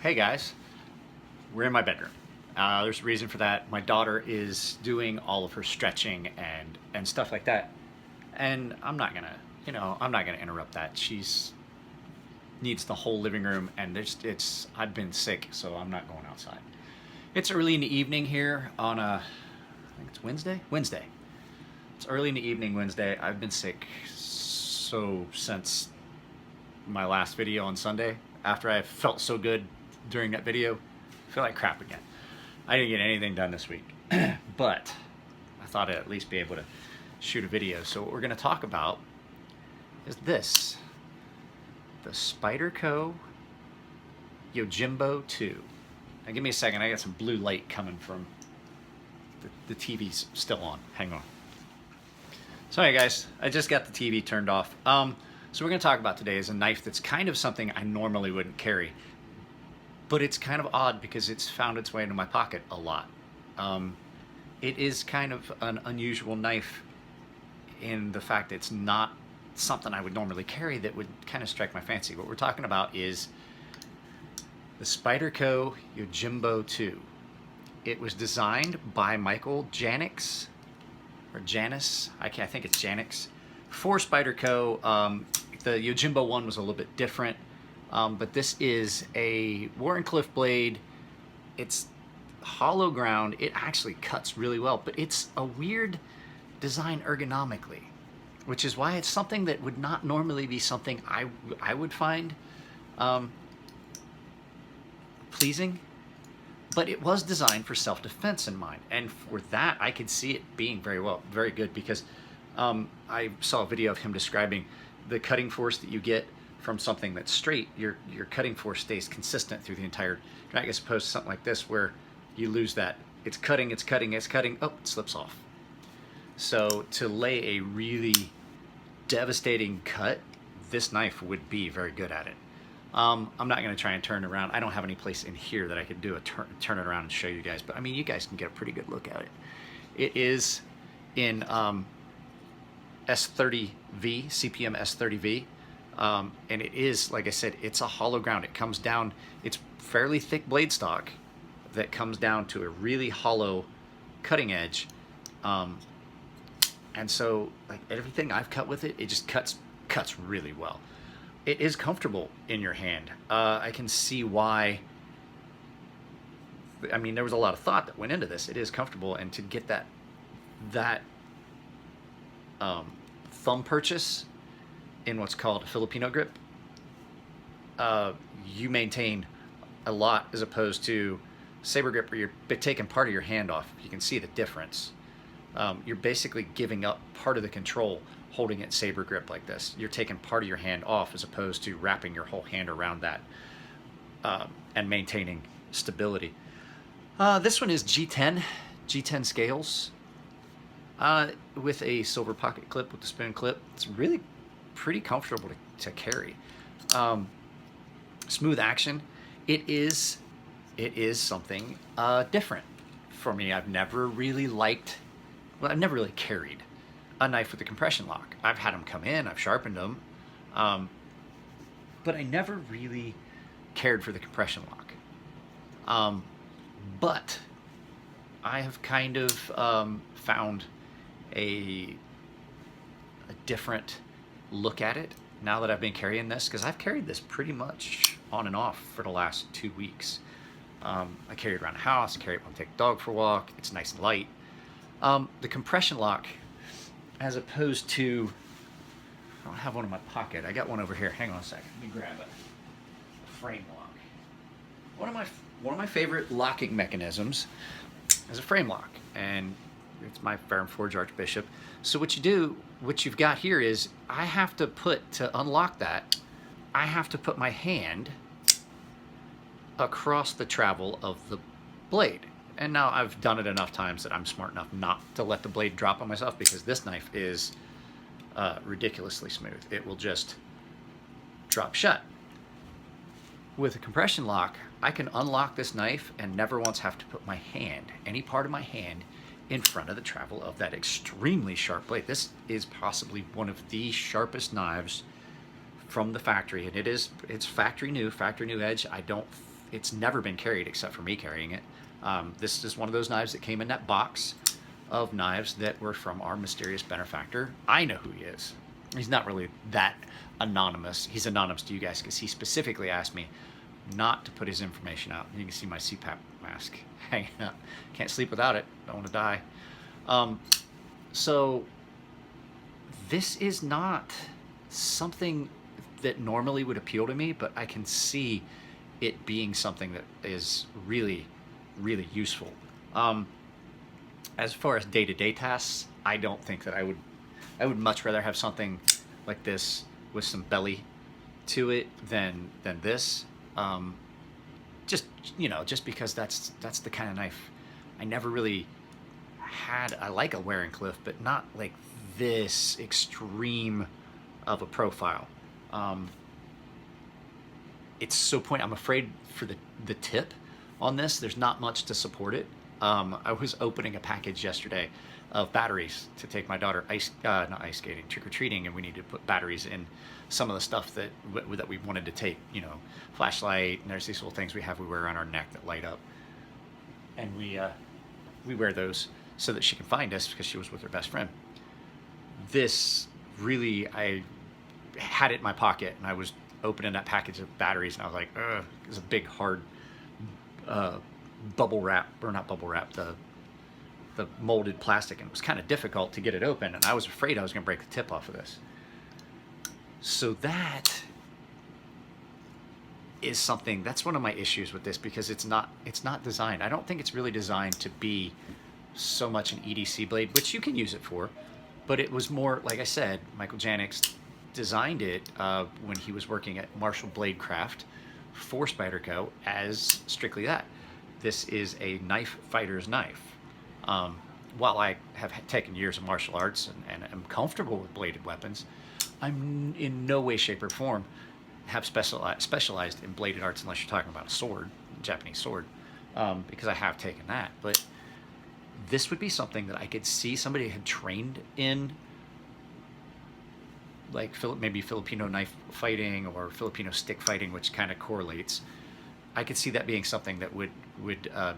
Hey guys, we're in my bedroom. There's a reason for that. My daughter is doing all of her stretching and stuff like that, and I'm not gonna, I'm not gonna interrupt that. She's needs the whole living room, and I've been sick, so I'm not going outside. It's early in the evening here on I think it's Wednesday. Wednesday. It's early in the evening Wednesday. I've been sick since my last video on Sunday. After I felt so good during that video, I feel like crap again. I didn't get anything done this week, but I thought I'd at least be able to shoot a video. So what we're going to talk about is the Spyderco Yojimbo 2. Now give me a second, I got some blue light coming from the TV's still on. Hang on. So hey guys, I just got the TV turned off. So we're going to talk about today is a knife that's kind of something I normally wouldn't carry, but it's kind of odd because it's found its way into my pocket a lot. It is kind of an unusual knife in the fact that it's not something I would normally carry that would kind of strike my fancy. What we're talking about is the Spyderco Yojimbo 2. It was designed by Michael Janix, or Janis, I think it's Janix, for Spyderco. The Yojimbo one was a little bit different, but this is a Wharncliffe blade. It's hollow ground. It actually cuts really well, but it's a weird design ergonomically, which is why it's something that would not normally be something I would find pleasing, but it was designed for self-defense in mind, and for that I could see it being very good, because I saw a video of him describing the cutting force that you get from something that's straight. Your cutting force stays consistent through the entire drag, as opposed to something like this where you lose that. It's cutting, oh, it slips off. So to lay a really devastating cut, this knife would be very good at it. I'm not going to try and turn it around. I don't have any place in here that I could do a turn it around and show you guys, but I mean, you guys can get a pretty good look at it. It is in S30V, CPM S30V, and it is, like I said, it's a hollow ground. It comes down, it's fairly thick blade stock that comes down to a really hollow cutting edge, and so like everything I've cut with it, it just cuts really well. It is comfortable in your hand. I can see why. I mean, there was a lot of thought that went into this. It is comfortable, and to get that thumb purchase in what's called a Filipino grip, you maintain a lot, as opposed to saber grip where you're taking part of your hand off. You can see the difference. You're basically giving up part of the control holding it saber grip like this. You're taking part of your hand off, as opposed to wrapping your whole hand around that and maintaining stability. This one is G10 scales, with a silver pocket clip with the spoon clip. It's really pretty comfortable to carry. Smooth action. It is something different for me. I've never really carried a knife with a compression lock. I've had them come in, I've sharpened them, but I never really cared for the compression lock. But I have kind of found a different look at it now that I've been carrying this, because I've carried this pretty much on and off for the last 2 weeks. I carry it around the house, I carry it when I take the dog for a walk. It's nice and light. The compression lock, as opposed to, I don't have one in my pocket. I got one over here. Hang on a second. Let me grab a frame lock. One of my favorite locking mechanisms is a frame lock, and it's my Ferrum Forge Archbishop. So what you've got here is, to unlock that, I have to put my hand across the travel of the blade. And now I've done it enough times that I'm smart enough not to let the blade drop on myself, because this knife is ridiculously smooth. It will just drop shut. With a compression lock, I can unlock this knife and never once have to put my hand, any part of my hand, in front of the travel of that extremely sharp blade. This is possibly one of the sharpest knives from the factory, and it's factory new edge. I don't it's never been carried except for me carrying it. This is one of those knives that came in that box of knives that were from our mysterious benefactor. I know who he is. He's not really that anonymous. He's anonymous to you guys because he specifically asked me not to put his information out. You can see my CPAP mask hanging up. Can't sleep without it. Don't want to die. So this is not something that normally would appeal to me, but I can see it being something that is really, really useful. As far as day-to-day tasks, I don't think that I would much rather have something like this with some belly to it than this. Just, you know, just because that's the kind of knife I never really had. I like a Wearing-Cliff, but not like this extreme of a profile. It's so I'm afraid for the tip on this. There's not much to support it. I was opening a package yesterday of batteries to take my daughter not ice skating, trick-or-treating, and we needed to put batteries in some of the stuff that we wanted to take, you know, flashlight, and there's these little things we wear around our neck that light up, and we wear those so that she can find us because she was with her best friend. This really, I had it in my pocket, and I was opening that package of batteries, and I was like, ugh, it was a big hard bubble wrap, or not bubble wrap, the molded plastic, and it was kind of difficult to get it open, and I was afraid I was going to break the tip off of this. So that is something, that's one of my issues with this, because it's not designed. I don't think it's really designed to be so much an EDC blade, which you can use it for, but it was more, like I said, Michael Janix designed it when he was working at Marshall Blade Craft for Spyderco as strictly that. This is a knife fighter's knife. While I have taken years of martial arts and am comfortable with bladed weapons, I'm in no way, shape, or form have specialized in bladed arts unless you're talking about a sword, a Japanese sword, because I have taken that. But this would be something that I could see somebody had trained in, like maybe Filipino knife fighting or Filipino stick fighting, which kind of correlates. I could see that being something that would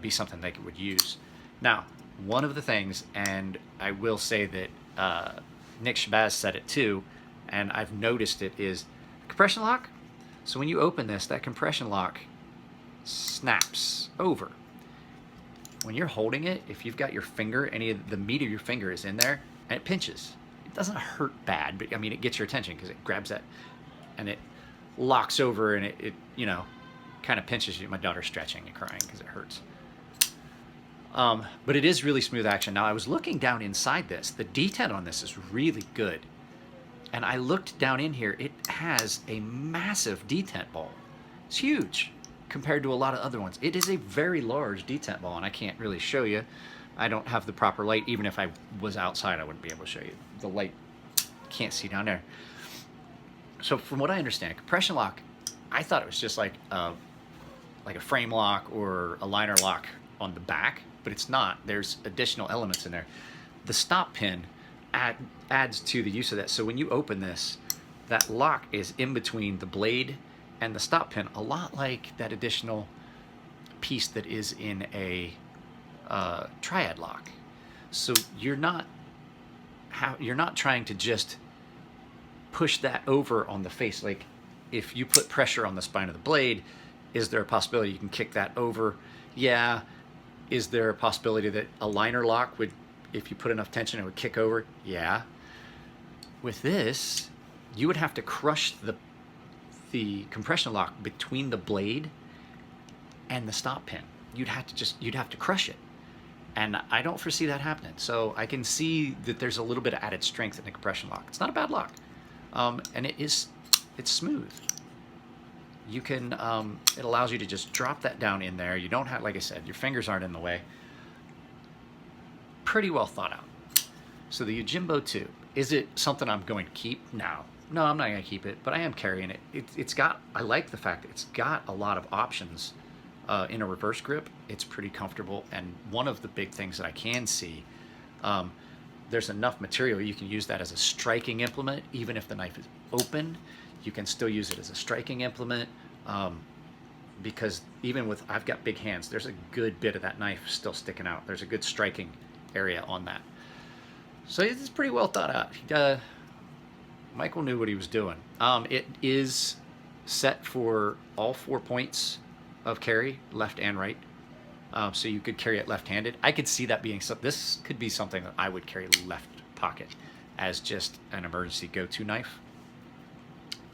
be something they would use. Now, one of the things, and I will say that Nick Shabazz said it too, and I've noticed it, is compression lock. So when you open this, that compression lock snaps over. When you're holding it, if you've got your finger, any of the meat of your finger is in there, and it pinches. It doesn't hurt bad, but I mean, it gets your attention because it grabs that and it locks over, and it you know, kind of pinches you. My daughter's stretching and crying because it hurts. But it is really smooth action. Now, I was looking down inside this. The detent on this is really good. And I looked down in here. It has a massive detent ball. It's huge compared to a lot of other ones. It is a very large detent ball, and I can't really show you. I don't have the proper light. Even if I was outside, I wouldn't be able to show you. The light, can't see down there. So from what I understand, compression lock, I thought it was just like a frame lock or a liner lock on the back, but it's not. There's additional elements in there. The stop pin adds to the use of that. So when you open this, that lock is in between the blade and the stop pin, a lot like that additional piece that is in a triad lock. So you're not trying to just push that over on the face. Like, if you put pressure on the spine of the blade, is there a possibility you can kick that over? Yeah. Is there a possibility that a liner lock would, if you put enough tension, it would kick over? Yeah. With this, you would have to crush the compression lock between the blade and the stop pin. You'd have to crush it. And I don't foresee that happening. So I can see that there's a little bit of added strength in the compression lock. It's not a bad lock. And it's smooth. You can, it allows you to just drop that down in there. You don't have, like I said, your fingers aren't in the way. Pretty well thought out. So the Yojimbo 2, is it something I'm going to keep? No, I'm not going to keep it, but I am carrying it. It's got, I like the fact that it's got a lot of options in a reverse grip. It's pretty comfortable. And one of the big things that I can see, there's enough material, you can use that as a striking implement. Even if the knife is open, you can still use it as a striking implement. because even with, I've got big hands, there's a good bit of that knife still sticking out. There's a good striking area on that. So it's pretty well thought out. Michael knew what he was doing. It is set for all 4 points of carry, left and right. So you could carry it left-handed. I could see that being, this could be something that I would carry left pocket as just an emergency go-to knife.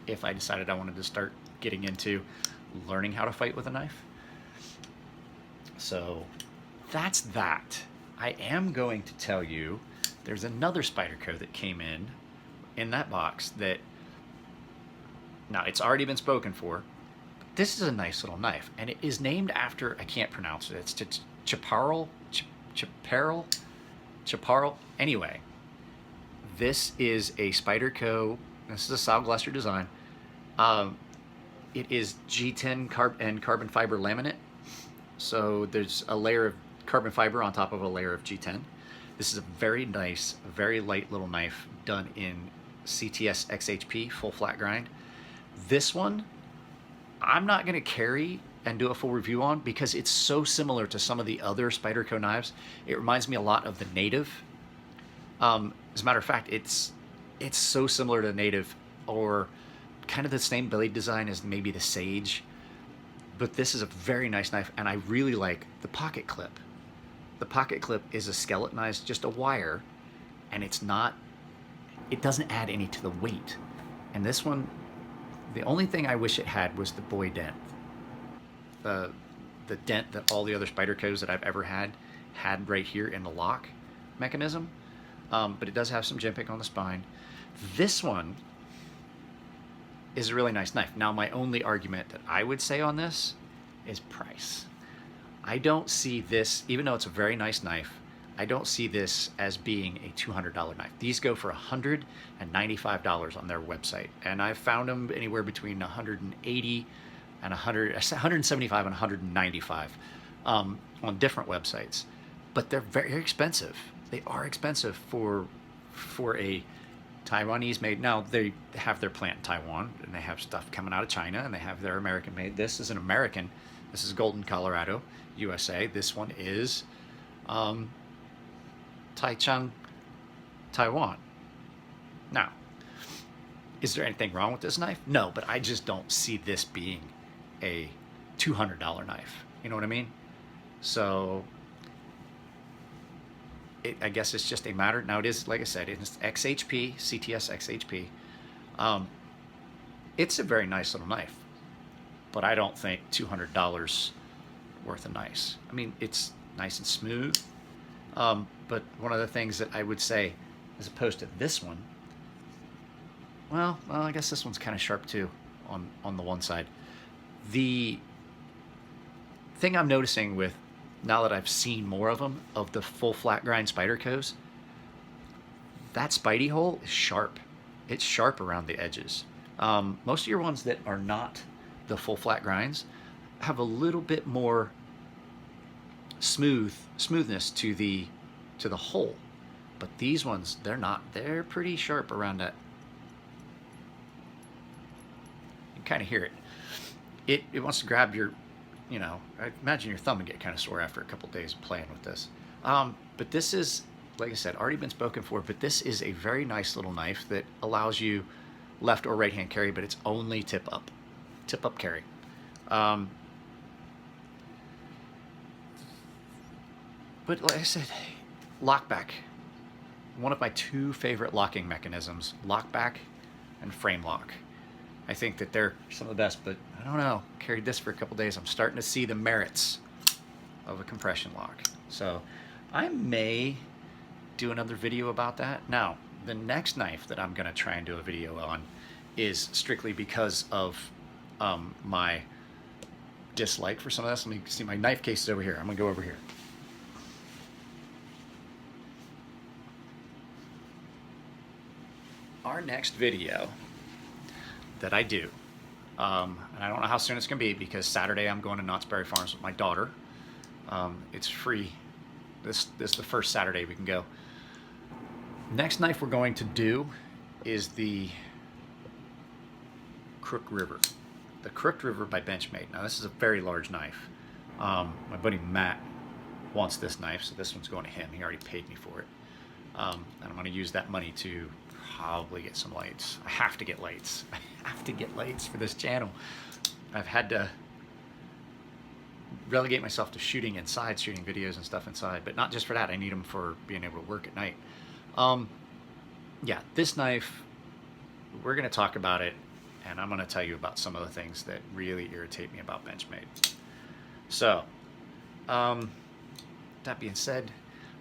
If I decided I wanted to start getting into learning how to fight with a knife. So that's that. I am going to tell you, there's another Spyderco that came in that box that, now it's already been spoken for. This is a nice little knife, and it is named after, I can't pronounce it. It's chaparral. Anyway, this is a Spyderco. This is a Sal Glesser design. It is G10 carbon fiber laminate. So there's a layer of carbon fiber on top of a layer of G10. This is a very nice, very light little knife done in CTS XHP, full flat grind. This one, I'm not going to carry and do a full review on because it's so similar to some of the other Spyderco knives. It reminds me a lot of the Native. As a matter of fact, it's so similar to the Native, or kind of the same blade design as maybe the Sage. But this is a very nice knife, and I really like the pocket clip. The pocket clip is a skeletonized, just a wire, and it doesn't add any to the weight. And this one, the only thing I wish it had was the boy dent. The dent that all the other Spydercos that I've ever had right here in the lock mechanism. But it does have some jimping on the spine. This one is a really nice knife. Now, my only argument that I would say on this is price. I don't see this, even though it's a very nice knife, I don't see this as being a $200 knife. These go for $195 on their website, and I've found them anywhere between $180 and $175 and $195 on different websites. But they're very expensive. They are expensive for a Taiwanese made. Now they have their plant in Taiwan, and they have stuff coming out of China, and they have their American made. This is an American. This is Golden, Colorado, USA. This one is Taichung, Taiwan. Now, is there anything wrong with this knife? No, but I just don't see this being a $200 knife. You know what I mean? So I guess it's just a matter. Now it is, like I said, it's XHP, CTS XHP. It's a very nice little knife, but I don't think $200 worth of nice. I mean, it's nice and smooth. But one of the things that I would say, as opposed to this one, well, I guess this one's kind of sharp too on the one side. The thing I'm noticing with, now that I've seen more of them, of the full flat grind Spydercos, that Spidey hole is sharp. It's sharp around the edges. Most of your ones that are not the full flat grinds have a little bit more smoothness to the hole, but these ones, they're not. They're pretty sharp around that. You can kind of hear it. It wants to grab your, you know, I imagine your thumb would get kind of sore after a couple days of playing with this. But this is, like I said, already been spoken for, but this is a very nice little knife that allows you left or right hand carry, but it's only tip up carry. But like I said, lockback. One of my two favorite locking mechanisms, lockback and frame lock. I think that they're some of the best, but I don't know. Carried this for a couple days. I'm starting to see the merits of a compression lock. So I may do another video about that. Now, the next knife that I'm going to try and do a video on is strictly because of my dislike for some of this. Let me see, my knife case is over here. I'm going to go over here. Our next video that I do, and I don't know how soon it's going to be because Saturday I'm going to Knott's Berry Farms with my daughter. It's free. This is the first Saturday we can go. Next knife we're going to do is the Crook River. the Crooked River by Benchmade. Now this is a very large knife. My buddy Matt wants this knife, so this one's going to him. He already paid me for it. And I'm going to use that money to probably get some lights. I have to get lights. I have to get lights for this channel. I've had to relegate myself to shooting inside, shooting videos and stuff inside, but not just for that. I need them for being able to work at night. Yeah, this knife, we're going to talk about it, and I'm going to tell you about some of the things that really irritate me about Benchmade. So, that being said,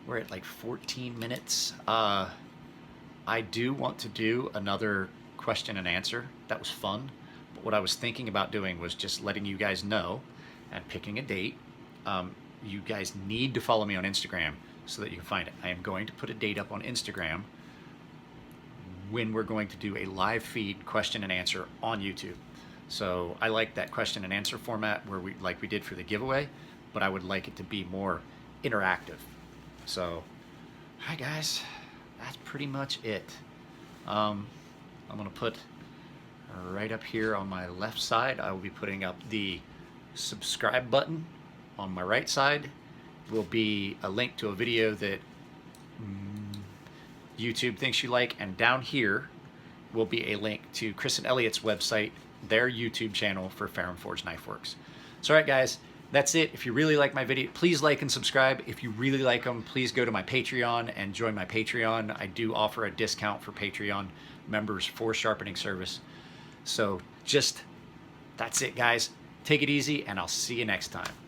we're at like 14 minutes. I do want to do another question and answer. That was fun. But what I was thinking about doing was just letting you guys know and picking a date. You guys need to follow me on Instagram so that you can find it. I am going to put a date up on Instagram when we're going to do a live feed question and answer on YouTube. So I like that question and answer format where we did for the giveaway, but I would like it to be more interactive. So, hi guys, that's pretty much it. I'm gonna put right up here on my left side, I will be putting up the subscribe button. On my right side will be a link to a video that YouTube thinks you like, and down here will be a link to Chris and Elliot's website, their YouTube channel for Ferrum Forge Knife Works. So all right guys, that's it. If you really like my video, please like and subscribe. If you really like them, please go to my Patreon and join my Patreon. I do offer a discount for Patreon members for sharpening service. So just, that's it guys. Take it easy, and I'll see you next time.